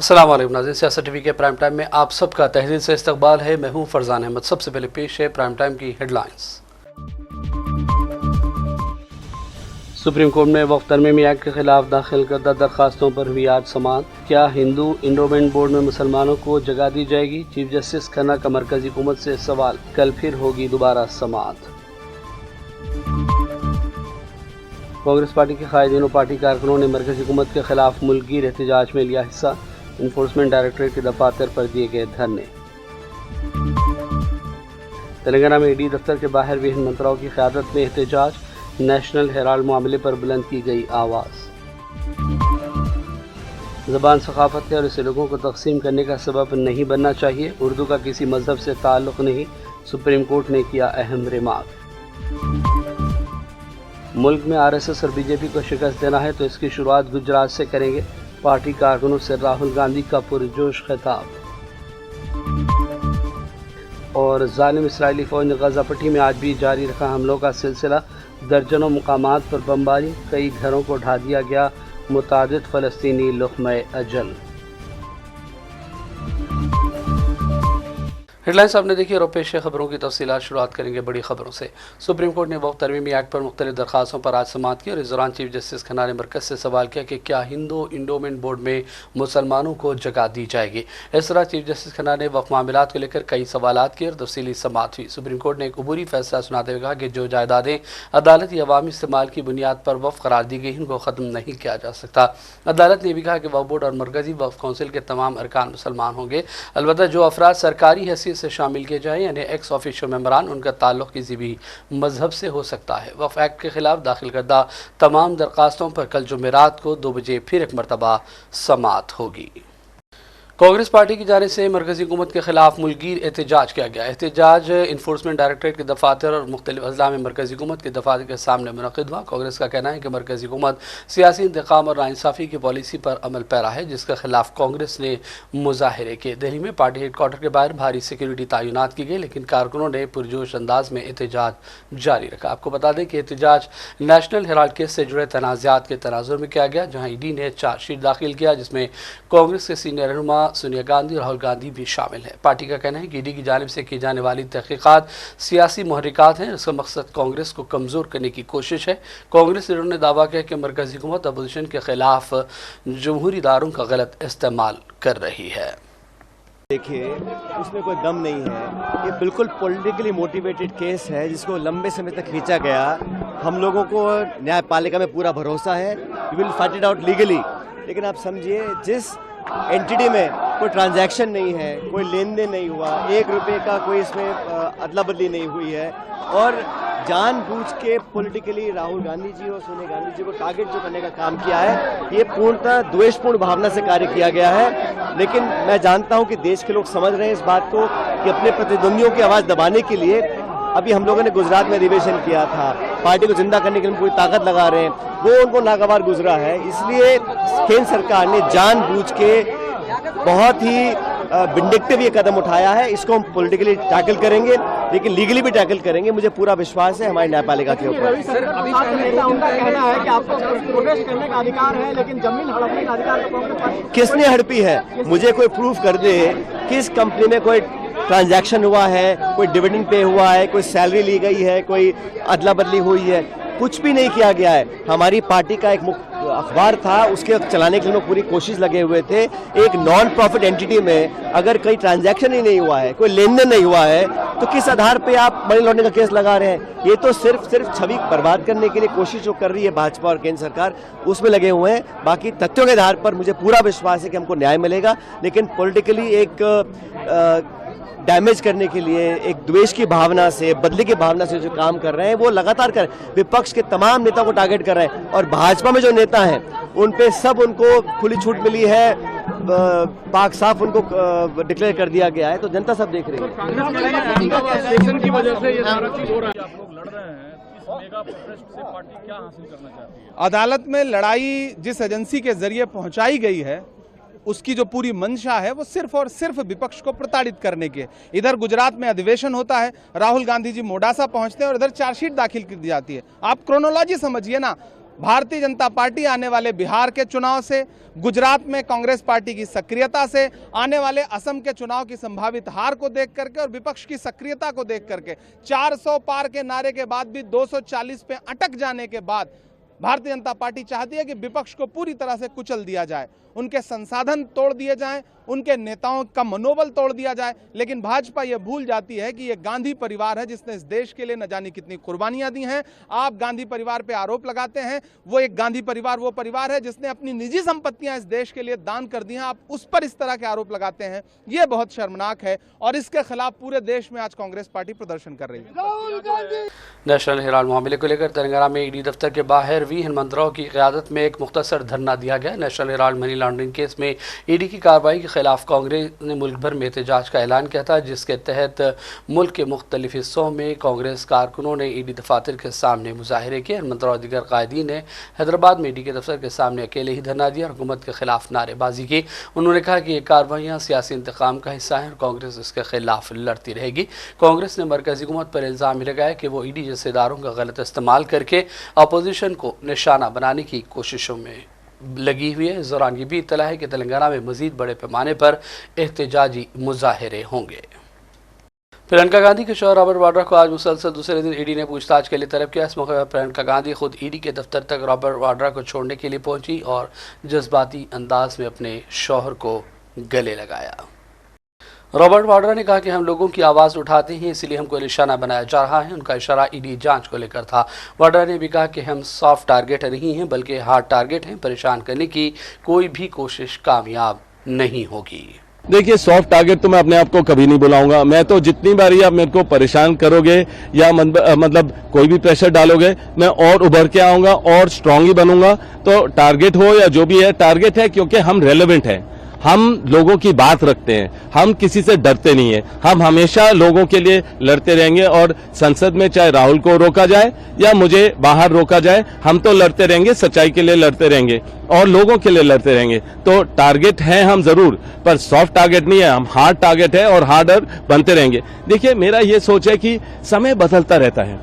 अस्सलाम वालेकुम नाज़रीन, सियासत टीवी के प्राइम टाइम में आप सबका तहरीर से इस्तकबाल है। मैं हूं फरजान अहमद। सबसे पहले पेश है प्राइम टाइम की हेडलाइंस। सुप्रीम कोर्ट में वक्फ तरमीमी एक्ट के खिलाफ दाखिल करदा दरखास्तों पर हुई आज समाअत। क्या हिंदू इंडोमेंट बोर्ड में मुसलमानों को जगह दी जाएगी? चीफ जस्टिस खन्ना का मरकजी हुकूमत से सवाल। कल फिर होगी दोबारा समाअत। कांग्रेस पार्टी के कायदीन और पार्टी कारकुनों ने मरकजी हुकूमत के खिलाफ मुल्कगीर एहतजाज में लिया हिस्सा। इन्फोर्समेंट डायरेक्टरेट के दफातर पर दिए गए धरने। तेलंगाना में ईडी दफ्तर के बाहर विभिन्न मंत्राओं की क़यादत में एहतजाज। नेशनल हेराल्ड मामले पर बुलंद की गई आवाज़। ज़बान सकाफत है और इसे लोगों को तकसीम करने का सबब नहीं बनना चाहिए। उर्दू का किसी मजहब से ताल्लुक़ नहीं, सुप्रीम कोर्ट ने किया अहम रिमार्क। मुल्क में आरएसएस और बीजेपी को शिकस्त देना है तो इसकी शुरुआत गुजरात से करेंगे। पार्टी कारकुनों से राहुल गांधी का पुरजोश खिताब। और जालिम इस्राएली फौज ने गजा पट्टी में आज भी जारी रखा हमलों का सिलसिला। दर्जनों मुकामात पर बमबारी, कई घरों को ढा दिया गया। मुतादिद फ़लस्तीनी लुक़्मे अजल। हेडलाइंस आपने देखी और पेश खबरों की तफसीलात शुरुआत करेंगे बड़ी खबरों से। सुप्रीम कोर्ट ने वक्फ तरमीमी एक्ट पर मुख्तलिफ दरखास्तों पर आज समाअत की और इस दौरान चीफ जस्टिस खन्ना ने मरकज़ से सवाल किया कि क्या हिंदू इंडोमेंट बोर्ड में मुसलमानों को जगह दी जाएगी। इस तरह चीफ जस्टिस खन्ना ने वक्फ मामलात को लेकर कई सवालात किए और तफसीली समाअत हुई। सुप्रीम कोर्ट ने एक अबूरी फैसला सुनाते हुए कहा कि जो जायदादें अदालत या अवामी इस्तेमाल की बुनियाद पर वक्फ करार दी गई उनको ख़त्म नहीं किया जा सकता। अदालत ने भी कहा कि वक्फ बोर्ड और मरकज़ी वक्फ कौंसिल के तमाम अरकान मुसलमान होंगे। अलबत्ता जो अफराद सरकारी हैसियत से शामिल किए यानी एक्स ऑफिशियल मेंबरान, उनका ताल्लुक़ किसी भी मजहब से हो सकता है। वक्फ एक्ट के खिलाफ दाखिल करदा तमाम दरखास्तों पर कल जुमेरात को 2 बजे फिर एक मरतबा समाअत होगी। कांग्रेस पार्टी की जानिब से मरकज़ी हुकूमत के खिलाफ मुल्कगीर एहतजाज किया गया। एहतजाज इन्फोर्समेंट डायरेक्टरेट के दफातर और मुख्तलिफ अजला में मरकज़ी हुकूमत के दफातर के सामने मुनक़िद हुआ। कांग्रेस का कहना है कि मरकज़ी हुकूमत सियासी इंतकाम और नाइंसाफ़ी की पॉलिसी पर अमल पैरा है, जिसके खिलाफ कांग्रेस ने मुजाहरे किए। दिल्ली में पार्टी हेडक्वार्टर के बाहर भारी सिक्योरिटी तैनात की गई, लेकिन कारकुनों ने पुरजोश अंदाज में एहतजाज जारी रखा। आपको बता दें कि एहतजाज नेशनल हेराल्ड केस से जुड़े तनाज़ात के तनाजुर में किया गया, जहाँ ईडी ने चार्जशीट दाखिल किया जिसमें कांग्रेस के सीनियर रहनुमा सोनिया गांधी और राहुल गांधी भी शामिल है। पार्टी का कहना है कि ईडी की जानिब से की जाने वाली तहकीकात सियासी मुहर्रिकात हैं। इसका मकसद कांग्रेस को कमज़ोर करने की कोशिश है। कांग्रेस लीडरों ने दावा किया कि मरकज़ी हुकूमत अपोजिशन के खिलाफ जमहूरी इदारों का गलत इस्तेमाल कर रही है। देखिए, उसमें कोई दम नहीं है। ये बिल्कुल पॉलिटिकली मोटिवेटेड केस है जिसको लंबे समय तक खींचा गया। हम लोगों को न्यायपालिका में पूरा भरोसा है, we will fight it out legally. लेकिन आप समझिए, जिस एंटिटी में कोई ट्रांजैक्शन नहीं है, कोई लेन देन नहीं हुआ, 1 रुपये का कोई इसमें अदला बदली नहीं हुई है, और जानबूझ के पॉलिटिकली राहुल गांधी जी और सोनिया गांधी जी को टारगेट जो करने का काम किया है, ये पूर्णतः द्वेषपूर्ण भावना से कार्य किया गया है। लेकिन मैं जानता हूं कि देश के लोग समझ रहे हैं इस बात को कि अपने प्रतिद्वंदियों की आवाज़ दबाने के लिए अभी हम लोगों ने गुजरात में अधिवेशन किया था, पार्टी को जिंदा करने के लिए पूरी ताकत लगा रहे हैं, वो उनको नागवार गुजरा है। इसलिए केंद्र सरकार ने जानबूझ के बहुत ही विंडिक्टिव ये कदम उठाया है। इसको हम पॉलिटिकली टैकल करेंगे, लेकिन लीगली भी टैकल करेंगे। मुझे पूरा विश्वास है हमारी न्यायपालिका के ऊपर। उनका कहना है कि आपको प्रोटेस्ट करने का अधिकार है, लेकिन जमीन हड़पने का अधिकार किसने हड़पी है? मुझे कोई प्रूफ कर दे किस कंपनी में कोई ट्रांजैक्शन हुआ है, कोई डिविडेंड पे हुआ है, कोई सैलरी ली गई है, कोई अदला बदली हुई है। कुछ भी नहीं किया गया है। हमारी पार्टी का एक अखबार था, उसके चलाने के लिए लोग पूरी कोशिश लगे हुए थे। एक नॉन प्रॉफिट एंटिटी में अगर कोई ट्रांजैक्शन ही नहीं हुआ है, कोई लेन देन नहीं हुआ है, तो किस आधार पे आप मनी लॉन्ड्रिंग का केस लगा रहे हैं? ये तो सिर्फ छवि बर्बाद करने के लिए कोशिश जो कर रही है भाजपा और केंद्र सरकार, उसमें लगे हुए हैं। बाकी तथ्यों के आधार पर मुझे पूरा विश्वास है कि हमको न्याय मिलेगा, लेकिन पॉलिटिकली एक डैमेज करने के लिए, एक द्वेष की भावना से, बदले की भावना से जो काम कर रहे हैं वो लगातार कर, विपक्ष के तमाम नेताओं को टारगेट कर रहे हैं। और भाजपा में जो नेता हैं उन पे सब उनको खुली छूट मिली है, पाक साफ उनको डिक्लेयर कर दिया गया है, तो जनता सब देख रही है। की वजह से ये सारा चीज हो रहा है। आप लोग लड़ रहे हैं, इस मेगा प्रोटेस्ट से पार्टी क्या हासिल करना चाहती है? अदालत में लड़ाई जिस एजेंसी के जरिए पहुंचाई गई है, उसकी जो पूरी मंशा है वो सिर्फ और सिर्फ विपक्ष को प्रताड़ित करने की। इधर गुजरात में अधिवेशन होता है, राहुल गांधी जी मोडासा पहुंचते हैं और इधर चार्जशीट दाखिल की जाती है। आप क्रोनोलॉजी समझिए ना, भारतीय जनता पार्टी आने वाले बिहार के चुनाव से, गुजरात में कांग्रेस पार्टी की सक्रियता से, आने वाले असम के चुनाव की संभावित हार को देख करके और विपक्ष की सक्रियता को देख करके 400 पार के नारे के बाद भी 240 पे अटक जाने के बाद भारतीय जनता पार्टी चाहती है कि विपक्ष को पूरी तरह से कुचल दिया जाए, उनके संसाधन तोड़ दिए जाएं, उनके नेताओं का मनोबल तोड़ दिया जाए। लेकिन भाजपा ये भूल जाती है कि ये गांधी परिवार है जिसने इस देश के लिए न जाने कितनी कुर्बानियां दी हैं। आप गांधी परिवार पे आरोप लगाते हैं, वो एक गांधी परिवार वो परिवार है जिसने अपनी निजी संपत्तियां इस देश के लिए दान कर दी हैं। आप उस पर इस तरह के आरोप लगाते हैं, ये बहुत शर्मनाक है और इसके खिलाफ पूरे देश में आज कांग्रेस पार्टी प्रदर्शन कर रही है। नेशनल हेराल्ड मामले को लेकर तेलंगाना में ईडी दफ्तर के बाहर वी हेमंत राव की क़यादत में एक मुख्तसर धरना दिया गया। National Herald money laundering case में ईडी की कार्रवाई के खिलाफ कांग्रेस ने मुल्क भर में एहतजाज का ऐलान किया था, जिसके तहत मुल्क के मुख्तलिफ हिस्सों में कांग्रेस कारकुनों ने ईडी दफातर के सामने मुजाहरे किए। हेमंत राव और दीगर कायदीन ने हैदराबाद में ईडी के दफ्तर के सामने अकेले ही धरना दिया और हुकूमत के खिलाफ नारेबाजी की। उन्होंने कहा कि ये कार्रवाइयाँ सियासी इंतकाम का हिस्सा हैं और कांग्रेस इसके खिलाफ लड़ती रहेगी। कांग्रेस ने मरकजी हुकूमत पर इल्ज़ाम लगाया कि वो ईडी जैसे इदारों का गलत इस्तेमाल करके अपोजिशन को निशाना बनाने की कोशिशों में लगी हुई है। इस दौरान ये भी इत्तला है कि तेलंगाना में मजीद बड़े पैमाने पर एहतजाजी मुजाहरे होंगे। प्रियंका गांधी के शौहर रॉबर्ट वाड्रा को आज मुसलसल दूसरे दिन ईडी ने पूछताछ के लिए तलब किया। इस मौके पर प्रियंका गांधी खुद ईडी के दफ्तर तक रॉबर्ट वाड्रा को छोड़ने के लिए पहुंची और जज्बाती अंदाज में अपने शौहर को गले लगाया। रॉबर्ट वाड्रा ने कहा कि हम लोगों की आवाज़ उठाते हैं, इसलिए हमको निशाना बनाया जा रहा है। उनका इशारा ईडी जांच को लेकर था। वाड्रा ने भी कहा कि हम सॉफ्ट टारगेट नहीं हैं बल्कि हार्ड टारगेट हैं। परेशान करने की कोई भी कोशिश कामयाब नहीं होगी। देखिए, सॉफ्ट टारगेट तो मैं अपने आप को कभी नहीं बुलाऊंगा। मैं तो जितनी बार आप मेरे को परेशान करोगे या मतलब कोई भी प्रेशर डालोगे, मैं और उभर के आऊंगा और स्ट्रांग ही बनूंगा। तो टारगेट हो या जो भी है, टारगेट है क्योंकि हम रेलेवेंट हैं, हम लोगों की बात रखते हैं, हम किसी से डरते नहीं है। हम हमेशा लोगों के लिए लड़ते रहेंगे और संसद में चाहे राहुल को रोका जाए या मुझे बाहर रोका जाए, हम तो लड़ते रहेंगे, सच्चाई के लिए लड़ते रहेंगे और लोगों के लिए लड़ते रहेंगे। तो टारगेट है हम जरूर, पर सॉफ्ट टारगेट नहीं है, हम हार्ड टारगेट है और हार्डर बनते रहेंगे। देखिए, मेरा ये सोच है कि समय बदलता रहता है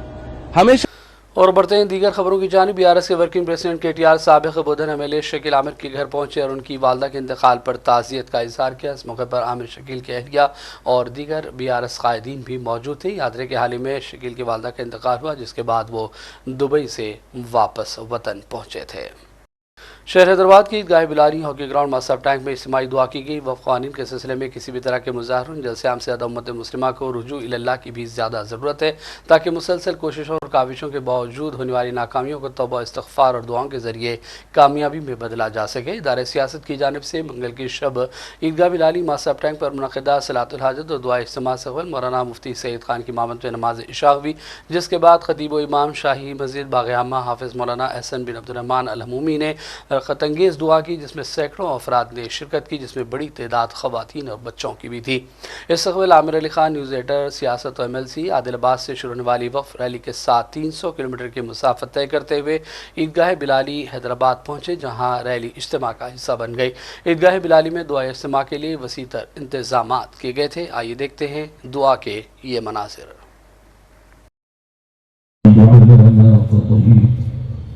हमेशा। और बढ़ते हैं दीगर खबरों की जानिब। बीआरएस के वर्किंग प्रेसिडेंट KTR साबिक बोधन MLA शकील आमिर के घर पहुंचे और उनकी वालदा के इंतकाल पर ताज़ियत का इजहार किया। इस मौके पर आमिर शकील के अहलिया और दीगर BRS कायदीन भी मौजूद थे। याद रहे कि हाल ही में शकील की वालदा का इंतकाल हुआ, जिसके बाद वो दुबई से वापस वतन पहुंचे थे। शहर हैदराबाद की ईदगाह बिलारी हॉकी ग्राउंड मसहब टैंक में इज्तिमाई दुआ की गई। वफ़ क़वानीन के सिलसिले में किसी भी तरह के मुज़ाहरों जलसे आम से ज़्यादा उम्मत मुस्लिमा को रुजू इल्लाह की भी ज़्यादा ज़रूरत है, ताकि मुसलसल कोशिशों और काविशों के बावजूद होने वाली नाकामियों को तौबा इस्तग़फ़ार और दुआओं के ज़रिए कामयाबी में बदला जा सके। इदारे सियासत की जानिब से मंगल की शब ईदगाह बिलारी मसहब टैंक पर मुनक़िदा सलातुल हाजत और दुआ इज्तिमा से कबल मौलाना मुफ्ती सईद खान की इमामत में नमाज इशा हुई, जिसके बाद खतीब व इमाम शाही मस्जिद बाग़-ए-आमा हाफ़िज़ मौलाना एहसन बिन अब्दुर्रहमान अल-हमूमी ने ख़तंगेज़ दुआ की, जिसमें सैकड़ों अफराद ने शिरकत की, जिसमें बड़ी तादाद ख़वातीन और बच्चों की भी थी। इस्तक़बाल आमिर अली खान, न्यूज़ एडिटर, सियासत और MLC आदिलाबाद से शुरू होने वाली वफ़ रैली के साथ 300 किलोमीटर की मुसाफत तय करते हुए ईदगाह बिलाली हैदराबाद पहुँचे, जहाँ रैली इज्तिमा का हिस्सा बन गई। ईदगाह बिलाली में दुआ इज्तिमा के लिए वसीतर इंतज़ामात किए गए थे। आइए देखते हैं दुआ के ये मनाज़िर।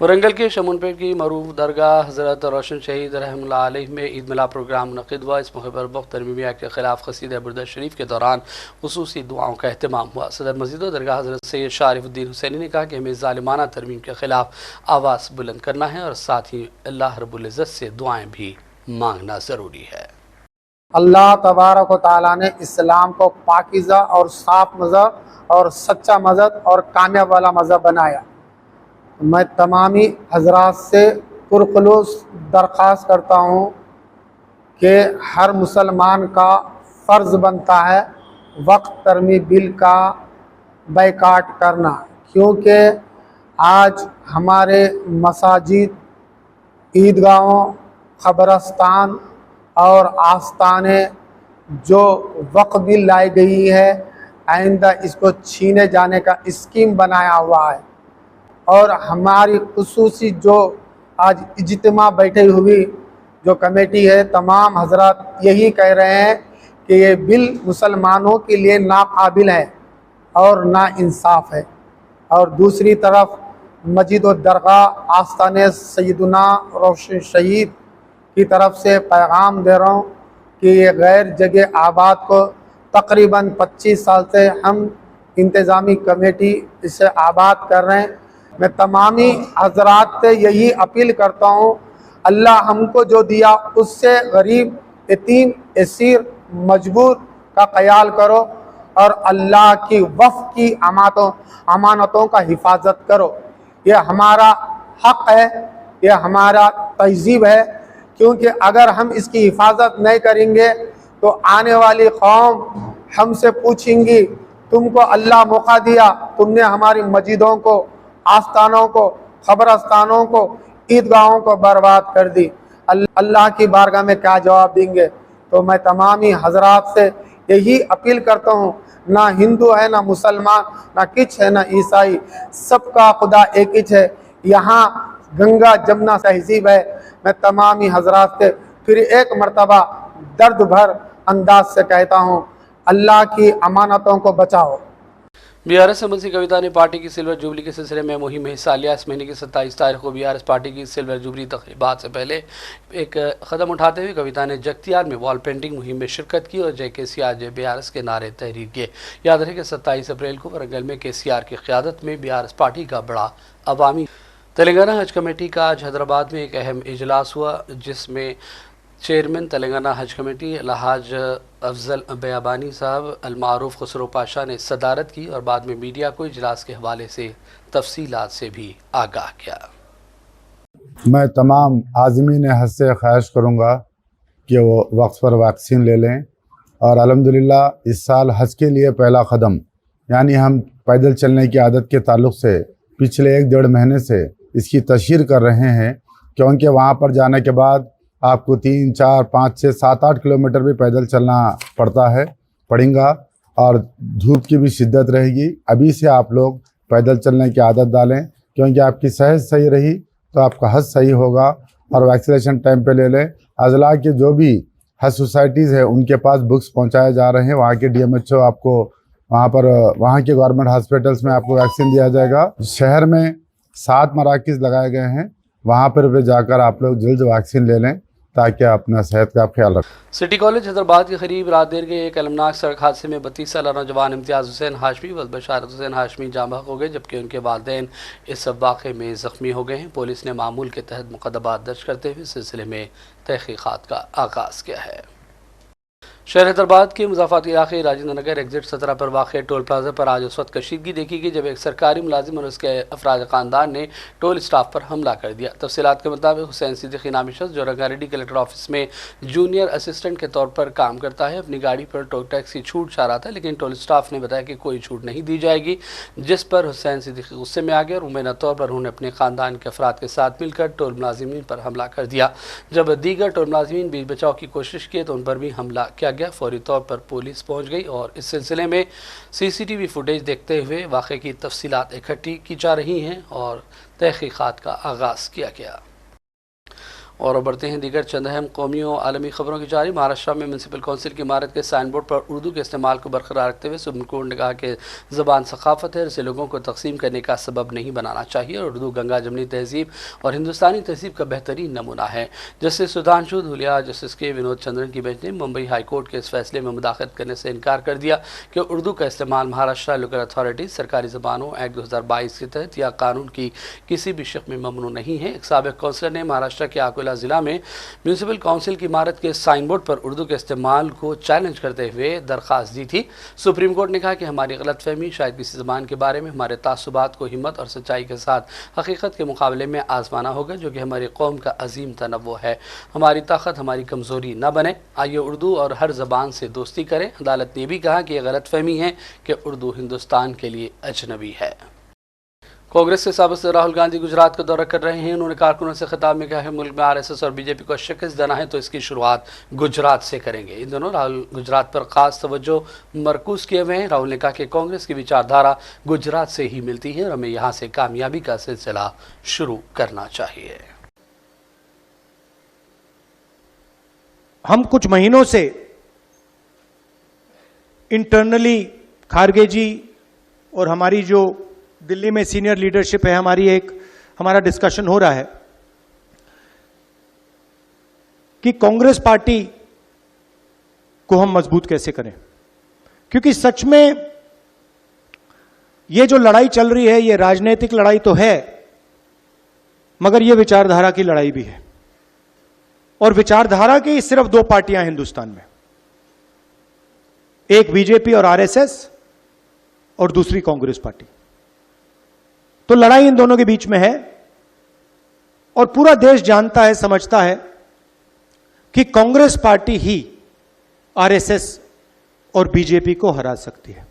वरंगल के शमूनपेट की मरूफ दरगाह हज़रत रोशन शहीद रहमतुल्लाह अलैह में ईद मिलाद प्रोग्राम मुनक़िद हुआ। इस मौके पर वक्त तरमीमी एक्ट के खिलाफ क़सीदा बुर्द शरीफ के दौरान खुसूसी दुआओं का अहतमाम हुआ। सदर मस्जिद व दरगाह हज़रत सैयद शारिफुद्दीन हुसैनी ने कहा कि हमें ज़ालिमाना तरमीम के खिलाफ आवाज़ बुलंद करना है और साथ ही अल्लाह रब्बुल इज़्ज़त से दुआएँ भी मांगना ज़रूरी है। अल्लाह तबारक व तआला ने इस्लाम को पाकीज़ा और साफ मज़हब और सच्चा मज़हब और कामयाब वाला मज़हब बनाया। मैं तमामी हजरात से पुरखुलूस दरख्वास्त करता हूँ कि हर मुसलमान का फ़र्ज़ बनता है वक्त तरमीम बिल का बैकाट करना, क्योंकि आज हमारे मसाजिद, ईदगाहों, क़ब्रिस्तान और आस्ताने जो वक्फ बिल लाई गई है, आइंदा इसको छीने जाने का स्कीम बनाया हुआ है। और हमारी खुसूसी जो आज इज्तिमा बैठी हुई जो कमेटी है, तमाम हजरात यही कह रहे हैं कि ये बिल मुसलमानों के लिए नाकाबिल है और नाइंसाफ़ है। और दूसरी तरफ मस्जिद व दरगाह आस्ताने सैयदना रोशन शहीद की तरफ से पैगाम दे रहा हूँ कि ये गैर जगह आबाद को तकरीबन 25 साल से हम इंतज़ामी कमेटी इसे आबाद कर रहे हैं। मैं तमामी हजरात से यही अपील करता हूँ, अल्लाह हमको जो दिया उससे गरीब, यतीम, असीर, मजबूर का ख्याल करो और अल्लाह की वफ़ की अमानतों का हिफाजत करो। ये हमारा हक़ है, ये हमारा तहज़ीब है, क्योंकि अगर हम इसकी हिफाजत नहीं करेंगे तो आने वाली कौम हमसे पूछेंगी, तुमको अल्लाह मौका दिया, तुमने हमारी मस्जिदों को, आस्थानों को, क़ब्रिस्तानों को, ईदगाहों को बर्बाद कर दी। अल्लाह की बारगाह में क्या जवाब देंगे? तो मैं तमामी हजरात से यही अपील करता हूँ, ना हिंदू है, ना मुसलमान, ना किच है, ना ईसाई, सबका खुदा एक ही है। यहाँ गंगा जमुना तहजीब है। मैं तमामी हजरात से फिर एक मरतबा दर्द भर अंदाज से कहता हूँ, अल्लाह की अमानतों को बचाओ। बीआरएस समसी कविता ने पार्टी की सिल्वर जुबली के सिलसिले में मुहिम में हिस्सा लिया। इस महीने की 27 तारीख को बीआरएस पार्टी की सिल्वर जुबली तकरीबात से पहले एक कदम उठाते हुए कविता ने जगतियाल में वॉल पेंटिंग मुहिम में शिरकत की और जय केसीआर जय बीआरएस के नारे तहरीर किए। याद रहे कि 27 अप्रैल को वरंगल में केसीआर की क़यादत में बीआरएस पार्टी का बड़ा अवामी तेलंगाना हज कमेटी का आज हैदराबाद में एक अहम इजलास हुआ, जिसमें चेयरमैन तेलंगाना हज कमेटी अलहाज अफजल बयाबानी साहब अलमारूफ खुसरो पाशा ने सदारत की और बाद में मीडिया को इजलास के हवाले से तफसीलात से भी आगाह किया। मैं तमाम आज़मीन हज से ख्वाहिश करूँगा कि वो वक्त पर वैक्सीन ले लें और अल्हम्दुलिल्लाह इस साल हज के लिए पहला कदम, यानी हम पैदल चलने की आदत के ताल्लुक़ से पिछले 1-1.5 महीने से इसकी तशहीर कर रहे हैं, क्योंकि वहाँ पर जाने के बाद आपको 3, 4, 5, 6, 7, 8 किलोमीटर भी पैदल चलना पड़ेगा और धूप की भी शिद्दत रहेगी। अभी से आप लोग पैदल चलने की आदत डालें, क्योंकि आपकी सेहत सही रही तो आपका हज सही होगा। और वैक्सीनेशन टाइम पे ले लें। अजला के जो भी हज सोसाइटीज़ है उनके पास बुक्स पहुंचाए जा रहे हैं। वहाँ के DMHO आपको वहाँ के गवर्नमेंट हॉस्पिटल्स में आपको वैक्सीन दिया जाएगा। शहर में 7 मराकिज़ लगाए गए हैं, वहाँ पर भी जाकर आप लोग जल्द वैक्सीन ले लें ताकि अपना सेहत का ख्याल रखें। सिटी कॉलेज हैदराबाद के करीब रात देर के एक अलमनाक सड़क हादसे में 32 साल नौजवान इम्तियाज़ हुसैन हाशमी व बशारत हुसैन हाशमी जाँ बहक हो गए, जबकि उनके वालिदैन इस वाक़े में ज़ख्मी हो गए हैं। पुलिस ने मामूल के तहत मुकदमा दर्ज करते हुए सिलसिले में तहक़ीक़ात का आगाज़ किया है। शहर हैदराबाद के मुज़ाफ़ाती इलाके राजेंद्र नगर एग्जिट 17 पर वाक़ टोल प्लाजा पर आज उस वक्त कशीदगी देखी गई जब एक सरकारी मुलाजिम और उसके अफराद ख़ानदान ने टोल स्टाफ पर हमला कर दिया। तफसीलात के मुताबिक हुसैन सिद्दीकी नामी शख्स जो रंगारेड्डी कलेक्टर ऑफिस में जूनियर असिस्टेंट के तौर पर काम करता है, अपनी गाड़ी पर टोल टैक्स की छूट चाह रहा था, लेकिन टोल स्टाफ ने बताया कि कोई छूट नहीं दी जाएगी, जिस पर हुसैन सिद्दीकी गुस्से में आ गए और मुमैना तौर पर उन्होंने अपने ख़ानदान के अफराद के साथ मिलकर टोल मुलाजिमीन पर हमला कर दिया। जब दीगर टोल मुलाजिमीन बीच बचाव की कोशिश की तो उन पर भी हमला किया गया। फौरी तौर पर पुलिस पहुंच गई और इस सिलसिले में सीसीटीवी फुटेज देखते हुए वाक़े की तफसीलात इकट्ठी की जा रही हैं और तहकीकात का आगाज़ किया गया। और बढ़ते हैं दीगर चंद अहम कौमी और आलमी खबरों की जारी। महाराष्ट्र में म्यूनसिपल काउंसिल की इमारत के साइन बोर्ड पर उर्दू के इस्तेमाल को बरकरार रखते हुए सुप्रीम कोर्ट ने कहा कि ज़बान सकाफ़त है, इसे लोगों को तकसीम करने का सबब नहीं बनाना चाहिए और उर्दू गंगा जमनी तहजीब और हिंदुस्तानी तहजीब का बेहतरीन नमूना है। जस्टिस सुधांशु धूलिया, जस्टिस के विनोद चंद्रन की बेंच ने मुंबई हाई कोर्ट के इस फैसले में मुदाखलत करने से इनकार कर दिया कि उर्दू का इस्तेमाल महाराष्ट्र लोकल अथॉरिटी सरकारी ज़बानों एक्ट 2022 के तहत या कानून की किसी भी शक्ल में ममनू नहीं है। एक साबिक़ काउंसलर ने महाराष्ट्र के अकोला ज़िला में म्यूनसिपल काउंसिल की इमारत के साइन बोर्ड पर उर्दू के इस्तेमाल को चैलेंज करते हुए दरख्वास्त दी थी। सुप्रीम कोर्ट ने कहा कि हमारी गलतफहमी शायद किसी ज़बान के बारे में हमारे तासुबात को हिम्मत और सच्चाई के साथ हकीकत के मुकाबले में आजमाना होगा, जो कि हमारी कौम का अजीम तनव्वु है। हमारी ताकत हमारी कमज़ोरी न बने। आइए उर्दू और हर ज़बान से दोस्ती करें। अदालत ने भी कहा कि यह गलतफहमी है कि उर्दू हिंदुस्तान के लिए अजनबी है। कांग्रेस के साबिक़ सदर राहुल गांधी गुजरात का दौरा कर रहे हैं। उन्होंने कारकुनों से खिताब में कहा है मुल्क में आरएसएस और बीजेपी को शिकस्त देना है तो इसकी शुरुआत गुजरात से करेंगे। इन दोनों राहुल गुजरात पर खास तवज्जो मरकूज किए हुए हैं। राहुल ने कहा कि कांग्रेस की विचारधारा गुजरात से ही मिलती है और हमें यहाँ से कामयाबी का सिलसिला शुरू करना चाहिए। हम कुछ महीनों से इंटरनली खारगे जी और हमारी जो दिल्ली में सीनियर लीडरशिप है, हमारा डिस्कशन हो रहा है कि कांग्रेस पार्टी को हम मजबूत कैसे करें, क्योंकि सच में ये जो लड़ाई चल रही है ये राजनीतिक लड़ाई तो है, मगर ये विचारधारा की लड़ाई भी है। और विचारधारा की सिर्फ दो पार्टियां हिंदुस्तान में, एक बीजेपी और आरएसएस और दूसरी कांग्रेस पार्टी। तो लड़ाई इन दोनों के बीच में है और पूरा देश जानता है, समझता है कि कांग्रेस पार्टी ही आरएसएस और बीजेपी को हरा सकती है।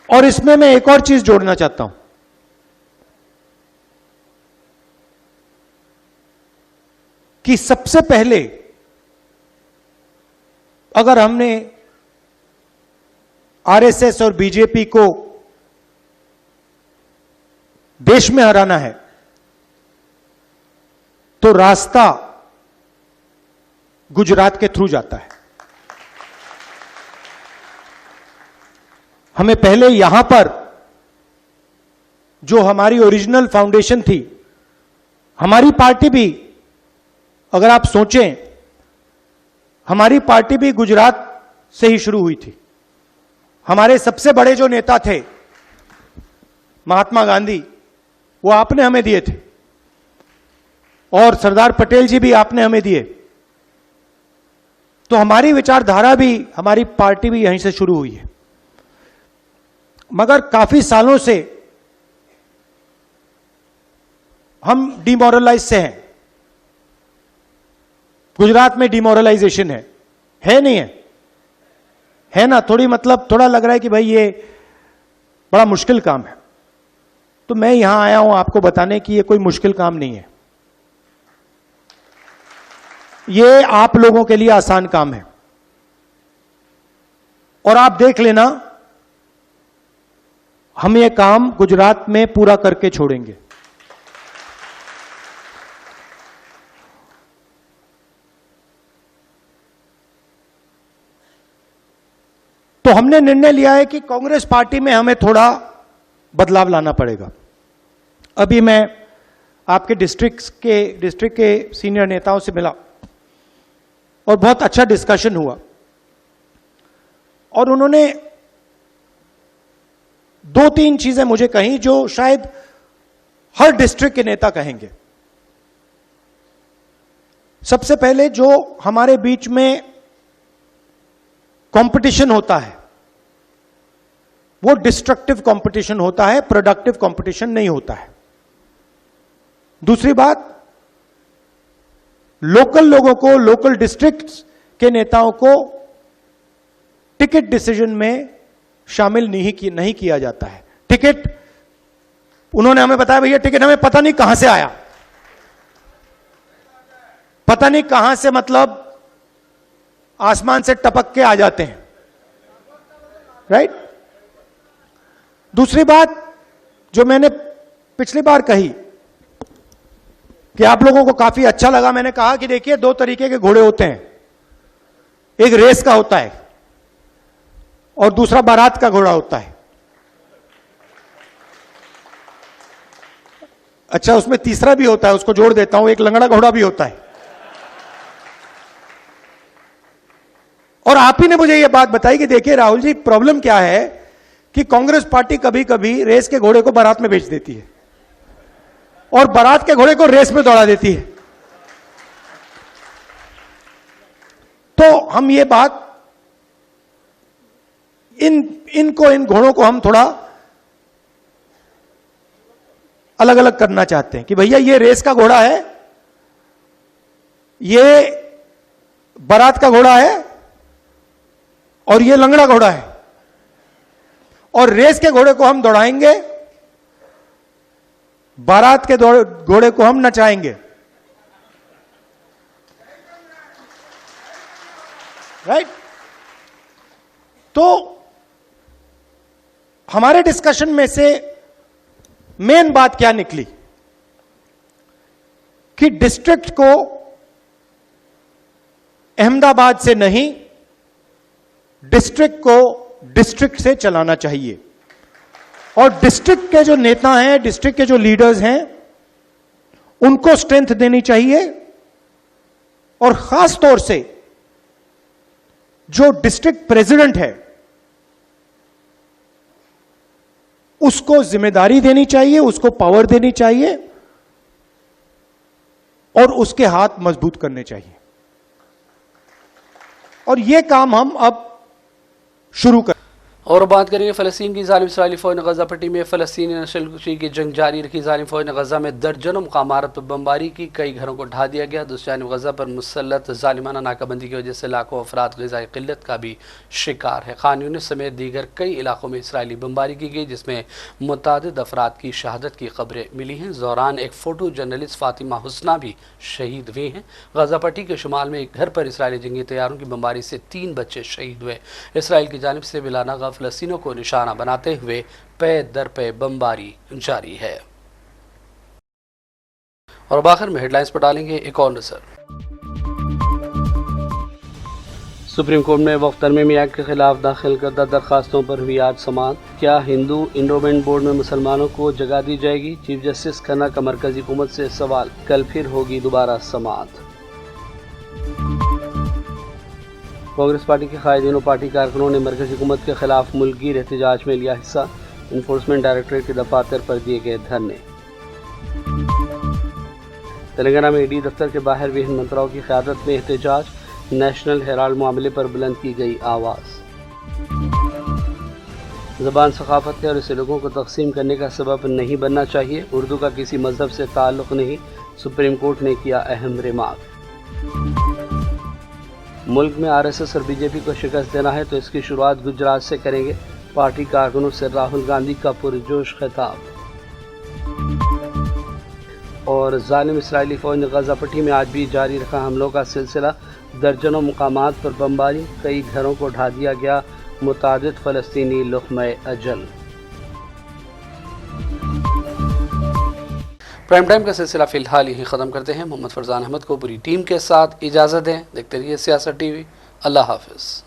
और इसमें मैं एक और चीज जोड़ना चाहता हूं कि सबसे पहले अगर हमने आरएसएस और बीजेपी को देश में हराना है तो रास्ता गुजरात के थ्रू जाता है। हमें पहले यहां पर जो हमारी ओरिजिनल फाउंडेशन थी, हमारी पार्टी भी अगर आप सोचें, हमारी पार्टी भी गुजरात से ही शुरू हुई थी। हमारे सबसे बड़े जो नेता थे महात्मा गांधी, वो आपने हमें दिए थे और सरदार पटेल जी भी आपने हमें दिए। तो हमारी विचारधारा भी, हमारी पार्टी भी यहीं से शुरू हुई है। मगर काफी सालों से हम डिमोरलाइज से हैं। गुजरात में डिमोरलाइजेशन है नहीं है ना? थोड़ा लग रहा है कि भाई ये बड़ा मुश्किल काम है। तो मैं यहां आया हूं आपको बताने कि ये कोई मुश्किल काम नहीं है, ये आप लोगों के लिए आसान काम है। और आप देख लेना, हम ये काम गुजरात में पूरा करके छोड़ेंगे। तो हमने निर्णय लिया है कि कांग्रेस पार्टी में हमें थोड़ा बदलाव लाना पड़ेगा। अभी मैं आपके डिस्ट्रिक्ट के सीनियर नेताओं से मिला और बहुत अच्छा डिस्कशन हुआ और उन्होंने 2-3 चीजें मुझे कही जो शायद हर डिस्ट्रिक्ट के नेता कहेंगे। सबसे पहले, जो हमारे बीच में कंपटीशन होता है वो डिस्ट्रक्टिव कंपटीशन होता है, प्रोडक्टिव कंपटीशन नहीं होता है। दूसरी बात, लोकल लोगों को, लोकल डिस्ट्रिक्ट्स के नेताओं को टिकट डिसीजन में शामिल नहीं किया जाता है। टिकट, उन्होंने हमें बताया भैया टिकट हमें पता नहीं कहां से आया, पता नहीं कहां से मतलब आसमान से टपक के आ जाते हैं, राइट। दूसरी बात जो मैंने पिछली बार कही कि आप लोगों को काफी अच्छा लगा, मैंने कहा कि देखिए 2 तरीके के घोड़े होते हैं, एक रेस का होता है और दूसरा बारात का घोड़ा होता है। अच्छा, उसमें तीसरा भी होता है, उसको जोड़ देता हूं, एक लंगड़ा घोड़ा भी होता है। और आप ही ने मुझे यह बात बताई कि देखिए राहुल जी, प्रॉब्लम क्या है कि कांग्रेस पार्टी कभी कभी रेस के घोड़े को बारात में बेच देती है और बारात के घोड़े को रेस में दौड़ा देती है। तो हम ये बात इन घोड़ों को हम थोड़ा अलग अलग करना चाहते हैं कि भैया ये रेस का घोड़ा है, ये बारात का घोड़ा है और ये लंगड़ा घोड़ा है, और रेस के घोड़े को हम दौड़ाएंगे, बारात के घोड़े को हम नचाएंगे, राइट। तो हमारे डिस्कशन में से मेन बात क्या निकली कि डिस्ट्रिक्ट को अहमदाबाद से नहीं, डिस्ट्रिक्ट को डिस्ट्रिक्ट से चलाना चाहिए, और डिस्ट्रिक्ट के जो नेता हैं, डिस्ट्रिक्ट के जो लीडर्स हैं, उनको स्ट्रेंथ देनी चाहिए, और खास तौर से जो डिस्ट्रिक्ट प्रेसिडेंट है उसको जिम्मेदारी देनी चाहिए, उसको पावर देनी चाहिए और उसके हाथ मजबूत करने चाहिए। और यह काम हम अब शुरू कर। और बात करेंगे फ़लस्तीन की। जालिम इसराइली फ़ौज ने गज़ा पट्टी में फ़लस्तीनी नस्लकुशी की जंग जारी रखी। जालिम फ़ौज ने गज़ा में दर्जनों मुकामात पर बमबारी की, कई घरों को ढा दिया गया। दूसरी जानिब गज़ा पर मुसल्लत जालिमाना नाकाबंदी की वजह से लाखों अफराद ग़िज़ाई क़िल्लत का भी शिकार है। खान यूनिस समेत दीगर कई इलाकों में इसराइली बमबारी की गई, जिसमें मुतअद्दिद अफराद की शहादत की खबरें मिली हैं। दौरान एक फ़ोटो जर्नलिस्ट फ़ातिमा हुस्ना भी शहीद हुई हैं। गज़ा पट्टी के शुमाल में एक घर पर इसराइली जंगी तैयारों की बमबारी से 3 बच्चे शहीद हुए। इसराइल की जानिब से बिलाना फ़लस्तीनों को निशाना बनाते हुए पे दर पे बमबारी जारी है। और अब आखिर में हेडलाइंस पर डालेंगे एक और नजर। सुप्रीम कोर्ट में वक्फ तरमीमी एक्ट के खिलाफ दाखिल करदा दरखास्तों पर हुई आज समाअत। क्या हिंदू इंडोमेंट बोर्ड में मुसलमानों को जगह दी जाएगी? चीफ जस्टिस खन्ना का मरकजी हुकूमत से सवाल। कल फिर होगी दोबारा समाअत। कांग्रेस पार्टी के कायदीन और पार्टी कारकुनों ने मरकज़ी हुकूमत के खिलाफ मुल्की एहतजाज में लिया हिस्सा। इन्फोर्समेंट डायरेक्टरेट के दफातर पर दिए गए धरने। तेलंगाना में ईडी दफ्तर के बाहर विभिन्न मंत्राओं की क़यादत में एहतजाज। नेशनल हेराल्ड मामले पर बुलंद की गई आवाज़। ज़बान सकाफत है और इसे लोगों को तकसीम करने का सबब नहीं बनना चाहिए। उर्दू का किसी मजहब से ताल्लुक़ नहीं, सुप्रीम कोर्ट ने किया अहम रिमार्क। मुल्क में आरएसएस और बीजेपी को शिकस्त देना है तो इसकी शुरुआत गुजरात से करेंगे। पार्टी कारकुनों से राहुल गांधी का पुरजोश खिताब। और जालिम इसराइली फ़ौज ने गज़ा पट्टी में आज भी जारी रखा हमलों का सिलसिला। दर्जनों मुकामात पर बमबारी, कई घरों को ढा दिया गया। मुतअद्दिद फ़लस्तीनी लुक़्मे अजल। प्राइम टाइम का सिलसिला फ़िलहाल यही ख़त्म करते हैं। मोहम्मद फरजान अहमद को पूरी टीम के साथ इजाज़त दें। देखते रहिए सियासत टीवी। अल्लाह हाफ़िज़।